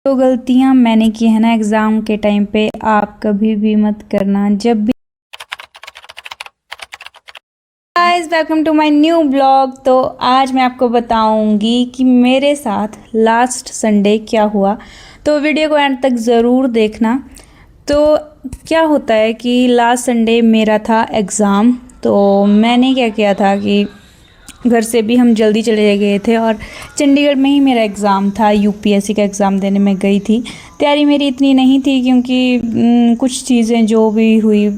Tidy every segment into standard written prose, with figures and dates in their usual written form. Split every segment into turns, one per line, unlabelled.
तो गलतियां मैंने की है ना एग्ज़ाम के टाइम पे, आप कभी भी मत करना। जब भी guys, welcome to my new blog. तो आज मैं आपको बताऊंगी कि मेरे साथ लास्ट संडे क्या हुआ, तो वीडियो को एंड तक ज़रूर देखना। तो क्या होता है कि लास्ट संडे मेरा था एग्ज़ाम। तो मैंने क्या किया था कि घर से भी हम जल्दी चले गए थे और चंडीगढ़ में ही मेरा एग्ज़ाम था। यूपीएससी का एग्ज़ाम देने में गई थी। तैयारी मेरी इतनी नहीं थी क्योंकि कुछ चीज़ें जो भी हुई,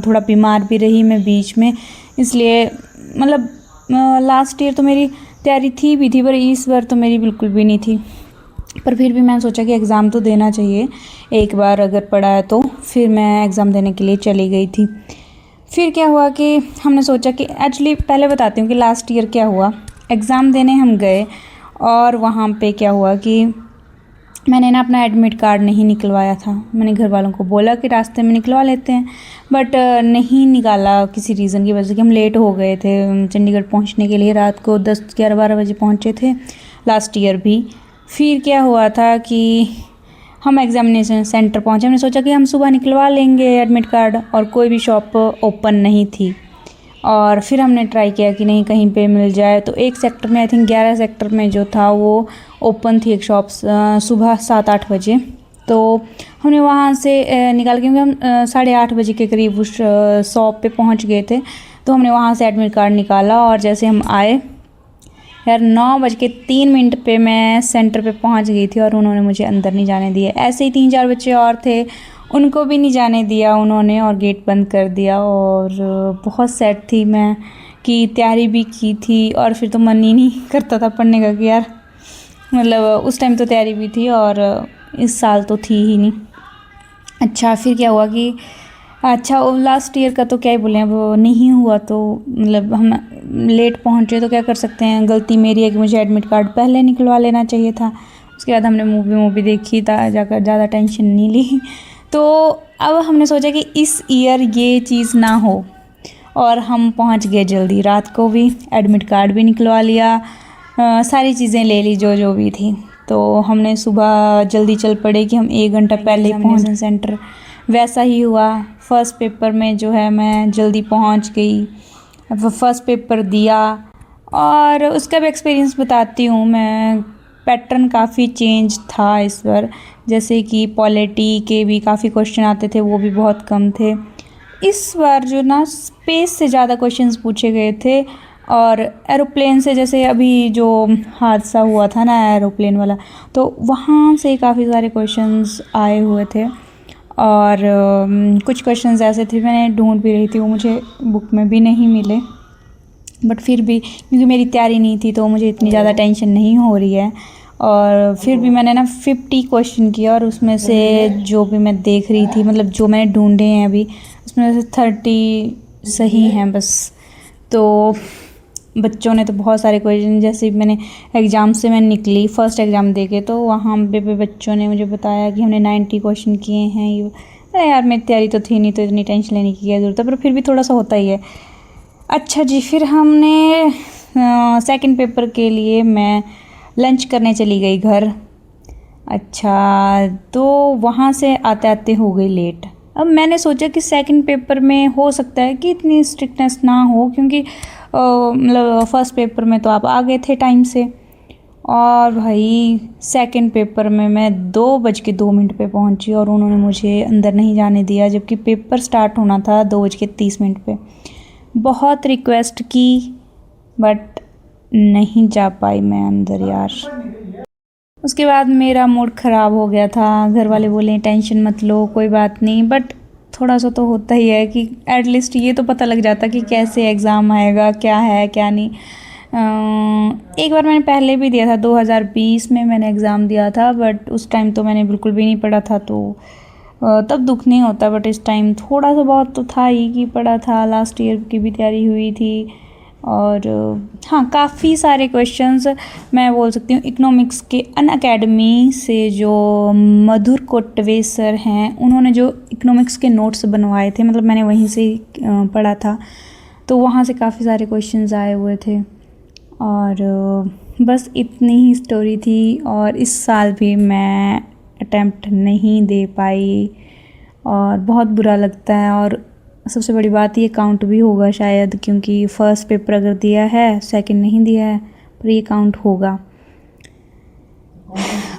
थोड़ा बीमार भी रही मैं बीच में, इसलिए मतलब लास्ट ईयर तो मेरी तैयारी थी भी थी, पर इस बार तो मेरी बिल्कुल भी नहीं थी। पर फिर भी मैंने सोचा कि एग्ज़ाम तो देना चाहिए, एक बार अगर पढ़ा है तो। फिर मैं एग्ज़ाम देने के लिए चली गई थी। फिर क्या हुआ कि हमने सोचा कि एक्चुअली पहले बताती हूँ कि लास्ट ईयर क्या हुआ। एग्ज़ाम देने हम गए और वहाँ पे क्या हुआ कि मैंने ना अपना एडमिट कार्ड नहीं निकलवाया था। मैंने घर वालों को बोला कि रास्ते में निकलवा लेते हैं, बट नहीं निकाला किसी रीज़न की वजह से कि हम लेट हो गए थे चंडीगढ़ पहुंचने के लिए। रात को 10-11-12 बजे पहुंचे थे लास्ट ईयर भी। फिर क्या हुआ था कि हम एग्ज़ामिनेशन सेंटर पहुंचे। हमने सोचा कि हम सुबह निकलवा लेंगे एडमिट कार्ड, और कोई भी शॉप ओपन नहीं थी। और फिर हमने ट्राई किया कि नहीं कहीं पे मिल जाए, तो एक सेक्टर में, आई थिंक 11 सेक्टर में जो था वो ओपन थी एक शॉप सुबह 7-8 बजे। तो हमने वहाँ से निकाल, क्योंकि हम 8:30 बजे के करीब उस शॉप पे पहुँच गए थे। तो हमने वहाँ से एडमिट कार्ड निकाला और जैसे हम आए, यार 9:03 पे मैं सेंटर पे पहुंच गई थी और उन्होंने मुझे अंदर नहीं जाने दिया। ऐसे ही 3-4 बच्चे और थे, उनको भी नहीं जाने दिया उन्होंने और गेट बंद कर दिया। और बहुत सैड थी मैं कि तैयारी भी की थी और फिर तो मन ही नहीं करता था पढ़ने का कि यार, मतलब उस टाइम तो तैयारी भी थी और इस साल तो थी ही नहीं। अच्छा, फिर क्या हुआ कि अच्छा वो लास्ट ईयर का तो क्या ही बोलें, वो नहीं हुआ तो मतलब हम लेट पहुँचे तो क्या कर सकते हैं। गलती मेरी है कि मुझे एडमिट कार्ड पहले निकलवा लेना चाहिए था। उसके बाद हमने मूवी देखी था, जाकर ज़्यादा टेंशन नहीं ली। तो अब हमने सोचा कि इस ईयर ये चीज़ ना हो, और हम पहुँच गए जल्दी। रात को भी एडमिट कार्ड भी निकलवा लिया, सारी चीज़ें ले ली जो जो भी थी। तो हमने सुबह जल्दी चल पड़े कि हम 1 घंटा पहले ही पहुँच सेंटर। वैसा ही हुआ। फ़र्स्ट पेपर में जो है मैं जल्दी पहुँच गई, फ़र्स्ट पेपर दिया। और उसका भी एक्सपीरियंस बताती हूँ मैं। पैटर्न काफ़ी चेंज था इस बार, जैसे कि पॉलिटी के भी काफ़ी क्वेश्चन आते थे, वो भी बहुत कम थे। इस बार जो ना स्पेस से ज़्यादा क्वेश्चंस पूछे गए थे, और एरोप्लेन से, जैसे अभी जो हादसा हुआ था ना एरोप्लेन वाला, तो वहाँ से काफ़ी सारे क्वेश्चंस आए हुए थे। और कुछ क्वेश्चंस ऐसे थे, मैंने ढूंढ भी रही थी, वो मुझे बुक में भी नहीं मिले। बट फिर भी क्योंकि मेरी तैयारी नहीं थी तो मुझे इतनी ज़्यादा टेंशन नहीं हो रही है। और फिर भी मैंने ना 50 क्वेश्चन किया, और उसमें से जो भी मैं देख रही थी, मतलब जो मैंने ढूंढे हैं अभी, उसमें से 30 सही हैं बस। तो बच्चों ने तो बहुत सारे क्वेश्चन, जैसे मैंने एग्ज़ाम से मैं निकली फर्स्ट एग्ज़ाम दे के, तो वहाँ पे बच्चों ने मुझे बताया कि हमने 90 क्वेश्चन किए हैं। ये अरे यार, मेरी तैयारी तो थी नहीं, तो इतनी टेंशन लेने की क्या ज़रूरत है, पर फिर भी थोड़ा सा होता ही है। अच्छा जी, फिर हमने सेकंड पेपर के लिए मैं लंच करने चली गई घर। अच्छा, तो वहाँ से आते आते हो गई लेट। अब मैंने सोचा कि सेकंड पेपर में हो सकता है कि इतनी स्ट्रिक्टनेस ना हो, क्योंकि मतलब फर्स्ट पेपर में तो आप आ गए थे टाइम से। और भाई सेकंड पेपर में मैं 2:02 पे पहुंची और उन्होंने मुझे अंदर नहीं जाने दिया, जबकि पेपर स्टार्ट होना था 2:30 पे। बहुत रिक्वेस्ट की, बट नहीं जा पाई मैं अंदर यार। उसके बाद मेरा मूड ख़राब हो गया था। घर वाले बोले टेंशन मत लो, कोई बात नहीं, बट थोड़ा सा तो होता ही है कि एटलीस्ट ये तो पता लग जाता कि कैसे एग्ज़ाम आएगा, क्या है क्या नहीं। एक बार मैंने पहले भी दिया था, 2020 में मैंने एग्ज़ाम दिया था, बट उस टाइम तो मैंने बिल्कुल भी नहीं पढ़ा था, तो तब दुख नहीं होता। बट इस टाइम थोड़ा सा बहुत तो था ही कि पढ़ा था, लास्ट ईयर की भी तैयारी हुई थी। और हाँ, काफ़ी सारे क्वेश्चंस मैं बोल सकती हूँ इकोनॉमिक्स के अनअकैडमी से जो मधुर कोटवे सर हैं, उन्होंने जो इकोनॉमिक्स के नोट्स बनवाए थे, मतलब मैंने वहीं से पढ़ा था, तो वहाँ से काफ़ी सारे क्वेश्चंस आए हुए थे। और बस इतनी ही स्टोरी थी। और इस साल भी मैं अटैम्प्ट नहीं दे पाई और बहुत बुरा लगता है। और सबसे बड़ी बात ये काउंट भी होगा शायद, क्योंकि फ़र्स्ट पेपर अगर दिया है सेकंड नहीं दिया है, पर ये काउंट होगा।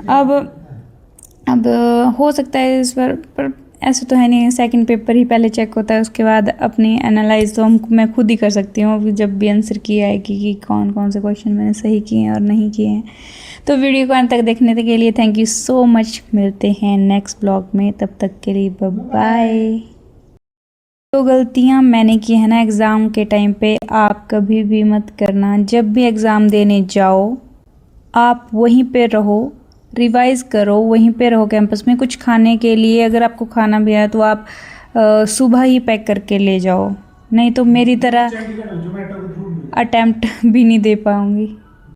अब हो सकता है इस पर ऐसा तो है नहीं, सेकंड पेपर ही पहले चेक होता है, उसके बाद अपनी एनालाइज तो मैं खुद ही कर सकती हूँ जब भी आंसर की आएगी कि कौन कौन से क्वेश्चन मैंने सही किए हैं और नहीं किए हैं। तो वीडियो को अंत तक देखने के लिए थैंक यू सो मच। मिलते हैं नेक्स्ट ब्लॉग में, तब तक के लिए बाय बाय। तो गलतियाँ मैंने की है ना एग्ज़ाम के टाइम पे, आप कभी भी मत करना। जब भी एग्ज़ाम देने जाओ आप वहीं पे रहो, रिवाइज़ करो, वहीं पे रहो कैंपस में। कुछ खाने के लिए अगर आपको खाना भी है तो आप सुबह ही पैक करके ले जाओ, नहीं तो मेरी तरह अटेम्प्ट भी नहीं दे पाऊँगी।